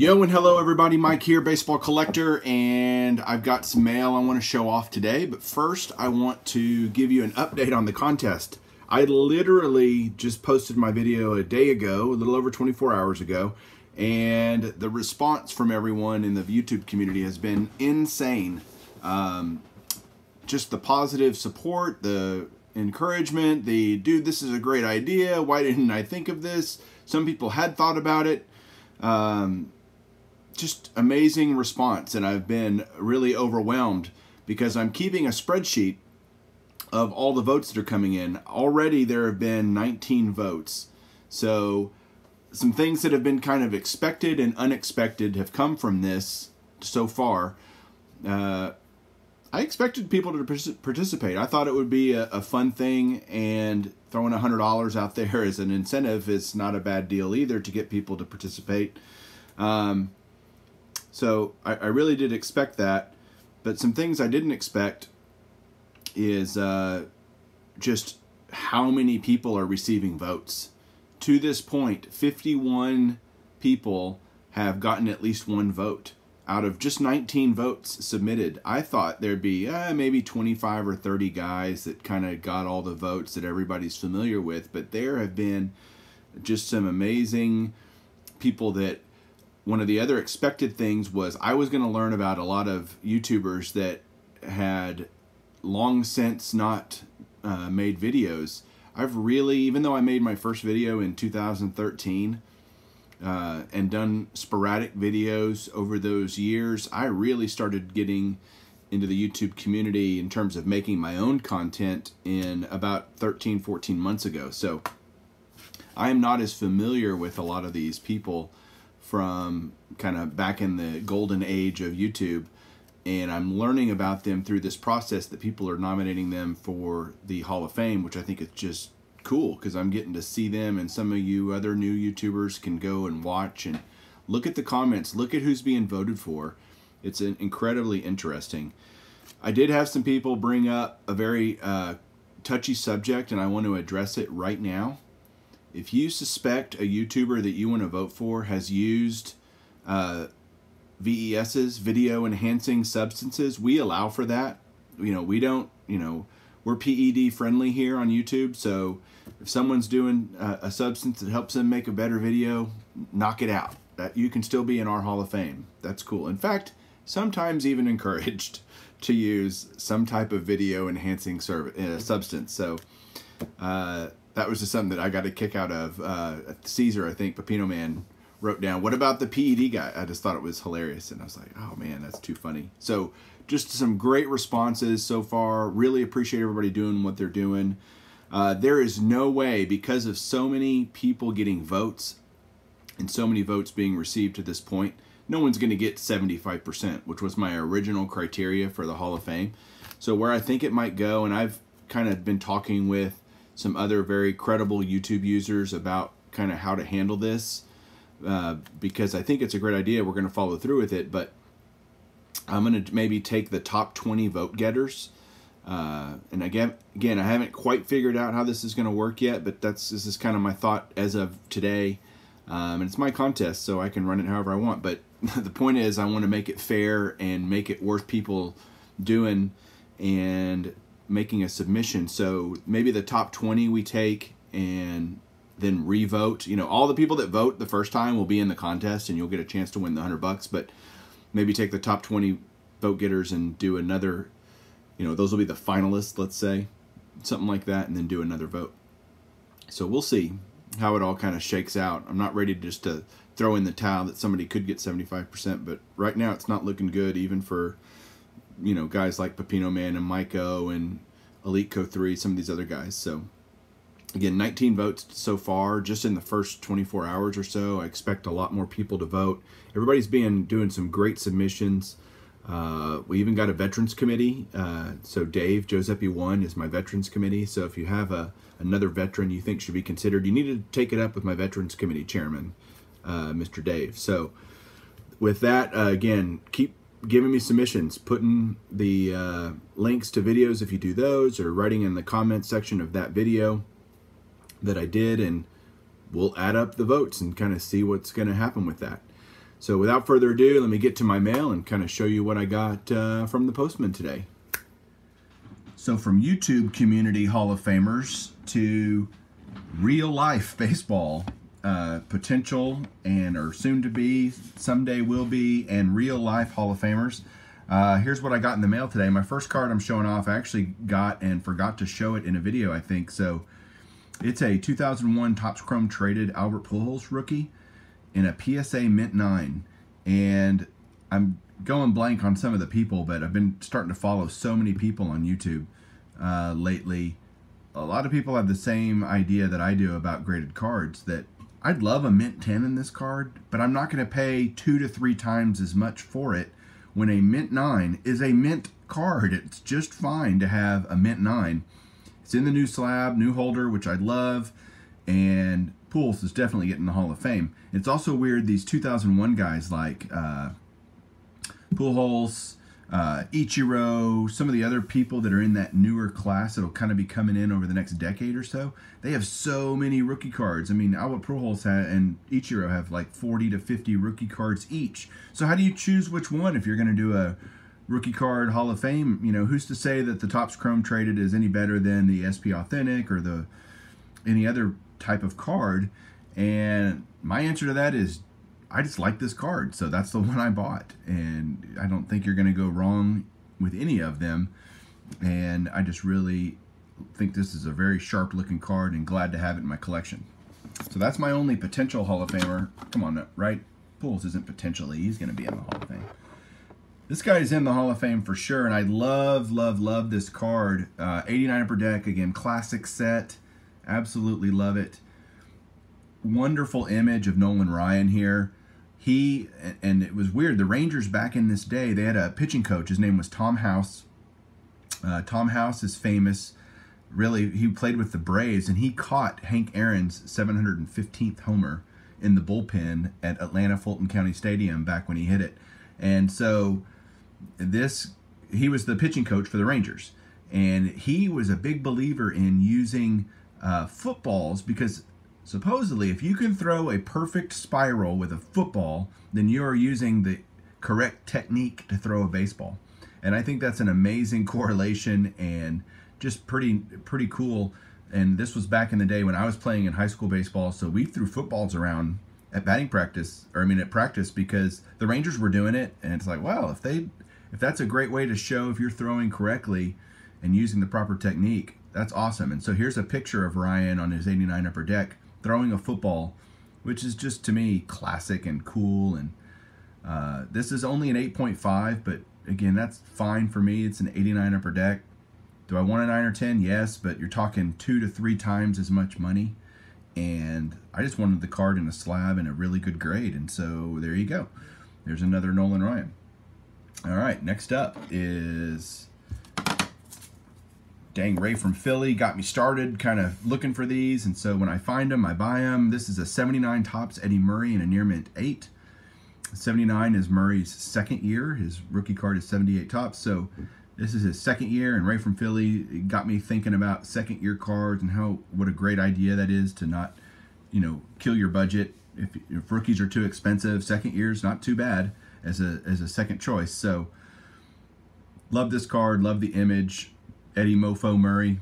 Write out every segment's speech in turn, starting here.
Yo and hello everybody, Mike here, baseball collector, and I've got some mail I want to show off today. But first I want to give you an update on the contest. I literally just posted my video a day ago, a little over 24 hours ago, and the response from everyone in the YouTube community has been insane. Just the positive support, the encouragement, the dude, this is a great idea, why didn't I think of this? Some people had thought about it. Just amazing response, and I've been really overwhelmed because I'm keeping a spreadsheet of all the votes that are coming in. Already there have been 19 votes. So some things that have been kind of expected and unexpected have come from this so far. I expected people to participate. I thought it would be a fun thing, and throwing $100 out there as an incentive is not a bad deal either to get people to participate. So I really did expect that, but some things I didn't expect is just how many people are receiving votes. To this point, 51 people have gotten at least one vote out of just 19 votes submitted. I thought there'd be maybe 25 or 30 guys that kind of got all the votes that everybody's familiar with, but there have been just some amazing people that one of the other expected things was I was going to learn about a lot of YouTubers that had long since not made videos. I've really, even though I made my first video in 2013 and done sporadic videos over those years, I really started getting into the YouTube community in terms of making my own content in about 13, 14 months ago. So I am not as familiar with a lot of these people from kind of back in the golden age of YouTube, and I'm learning about them through this process that people are nominating them for the Hall of Fame, which I think is just cool because I'm getting to see them, and some of you other new YouTubers can go and watch and look at the comments, look at who's being voted for. It's incredibly interesting. I did have some people bring up a very touchy subject, and I want to address it right now. If you suspect a YouTuber that you want to vote for has used VESs, video enhancing substances, we allow for that. We don't, we're PED friendly here on YouTube. So if someone's doing a substance that helps them make a better video, knock it out. That you can still be in our Hall of Fame. That's cool. In fact, sometimes even encouraged to use some type of video enhancing substance. So that was just something that I got a kick out of. Caesar, I think, Pepino Man, wrote down, what about the PED guy? I just thought it was hilarious, and I was like, oh man, that's too funny. So just some great responses so far. Really appreciate everybody doing what they're doing. There is no way, because of so many people getting votes and so many votes being received to this point, no one's going to get 75%, which was my original criteria for the Hall of Fame. So where I think it might go, and I've kind of been talking with some other very credible YouTube users about kind of how to handle this, because I think it's a great idea. We're going to follow through with it, but I'm going to maybe take the top 20 vote getters. And again, I haven't quite figured out how this is going to work yet, but this is kind of my thought as of today. And it's my contest, so I can run it however I want. But the point is, I want to make it fair and make it worth people doing and making a submission. So maybe the top 20 we take and then re-vote. All the people that vote the first time will be in the contest, and you'll get a chance to win the $100. But maybe take the top 20 vote getters and do another, those will be the finalists, let's say, something like that, and then do another vote. So we'll see how it all kind of shakes out. I'm not ready just to throw in the towel that somebody could get 75%, but right now it's not looking good, even for guys like Pepino Man and Myco and Elite Co 3, some of these other guys. So again, 19 votes so far just in the first 24 hours or so. I expect a lot more people to vote. Everybody's doing some great submissions. We even got a veterans committee. So Dave Giuseppe 1 is my veterans committee. So if you have another veteran you think should be considered, you need to take it up with my veterans committee chairman, Mr. Dave. So with that, again, keep giving me submissions, putting the links to videos if you do those, or writing in the comment section of that video that I did, and we'll add up the votes and kind of see what's going to happen with that. So without further ado, let me get to my mail and kind of show you what I got from the postman today. So from YouTube community Hall of Famers to real life baseball potential and or soon to be, someday will be, and real life Hall of Famers. Here's what I got in the mail today. My first card I'm showing off, I actually got and forgot to show it in a video, I think. So it's a 2001 Topps Chrome Traded Albert Pujols rookie in a PSA Mint 9. And I'm going blank on some of the people, but I've been starting to follow so many people on YouTube lately. A lot of people have the same idea that I do about graded cards, that I'd love a Mint 10 in this card, but I'm not going to pay 2 to 3 times as much for it when a Mint 9 is a Mint card. It's just fine to have a Mint 9. It's in the new slab, new holder, which I love, and Pujols is definitely getting the Hall of Fame. It's also weird, these 2001 guys like Pujols, Ichiro, some of the other people that are in that newer class that'll kind of be coming in over the next decade or so, they have so many rookie cards. I mean, Albert Pujols and Ichiro have like 40 to 50 rookie cards each. So how do you choose which one if you're going to do a rookie card Hall of Fame? You know, who's to say that the Topps Chrome Traded is any better than the SP Authentic or the any other type of card? And my answer to that is I just like this card, so that's the one I bought, and I don't think you're going to go wrong with any of them. And I just really think this is a very sharp looking card and glad to have it in my collection. So that's my only potential Hall of Famer. Come on, right? Pujols isn't potentially, he's going to be in the Hall of Fame. This guy is in the Hall of Fame for sure, and I love, love, love this card. 89 upper deck, again, classic set. Absolutely love it. Wonderful image of Nolan Ryan here. He, and it was weird, the Rangers back in this day, they had a pitching coach. His name was Tom House. Tom House is famous. Really, he played with the Braves, and he caught Hank Aaron's 715th homer in the bullpen at Atlanta Fulton County Stadium back when he hit it. And so he was the pitching coach for the Rangers. And he was a big believer in using footballs, because supposedly if you can throw a perfect spiral with a football, then you are using the correct technique to throw a baseball. And I think that's an amazing correlation and just pretty cool. And this was back in the day when I was playing in high school baseball, so we threw footballs around at batting practice, or I mean at practice, because the Rangers were doing it. And it's like, well, if that's a great way to show if you're throwing correctly and using the proper technique, that's awesome. And so here's a picture of Ryan on his 89 upper deck throwing a football, which is just, to me, classic and cool. And this is only an 8.5, but again, that's fine for me. It's an 89 upper deck. Do I want a 9 or 10? Yes, but you're talking 2 to 3 times as much money. And I just wanted the card in a slab in a really good grade. And so there you go. There's another Nolan Ryan. All right, next up is Ray from Philly. Got me started kind of looking for these, and so when I find them, I buy them. This is a 79 Topps Eddie Murray in a near mint 8. 79 is Murray's second year. His rookie card is 78 Topps, so this is his second year, and Ray from Philly got me thinking about second year cards and what a great idea that is to not, kill your budget. If rookies are too expensive, second year's not too bad as a second choice. So love this card, love the image. Eddie Mofo Murray.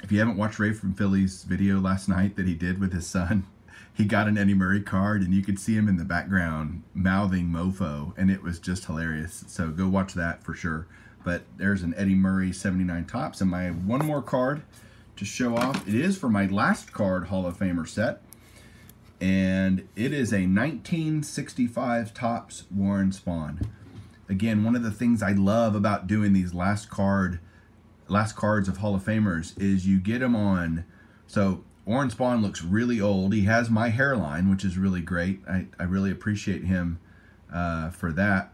If you haven't watched Ray from Philly's video last night that he did with his son, he got an Eddie Murray card and you could see him in the background mouthing Mofo, and it was just hilarious. So go watch that for sure. But there's an Eddie Murray 79 Topps, and my one more card to show off. It is for my last card Hall of Famer set, and it is a 1965 Topps Warren Spahn. Again, one of the things I love about doing these last cards of Hall of Famers is you get them on. So Warren Spahn looks really old. He has my hairline, which is really great. I really appreciate him for that.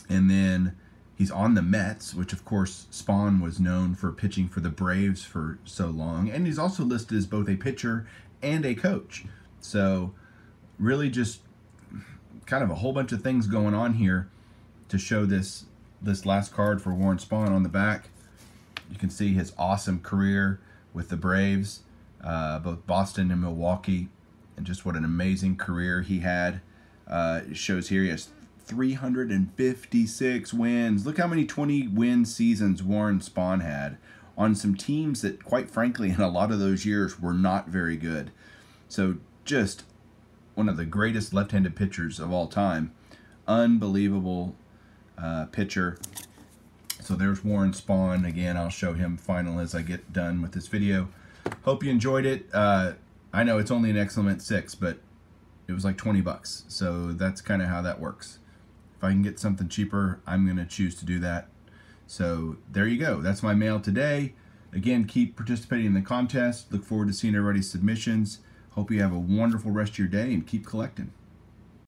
And then he's on the Mets, which of course Spahn was known for pitching for the Braves for so long. And he's also listed as both a pitcher and a coach. So really just kind of a whole bunch of things going on here to show this last card for Warren Spahn. On the back, you can see his awesome career with the Braves, both Boston and Milwaukee, and just what an amazing career he had. It shows here he has 356 wins. Look how many 20-win seasons Warren Spahn had on some teams that, quite frankly, in a lot of those years were not very good. So just one of the greatest left-handed pitchers of all time. Unbelievable pitcher. So there's Warren Spahn. Again, I'll show him final as I get done with this video. Hope you enjoyed it. I know it's only an Excellent 6, but it was like 20 bucks. So that's kind of how that works. If I can get something cheaper, I'm going to choose to do that. So there you go. That's my mail today. Again, keep participating in the contest. Look forward to seeing everybody's submissions. Hope you have a wonderful rest of your day and keep collecting.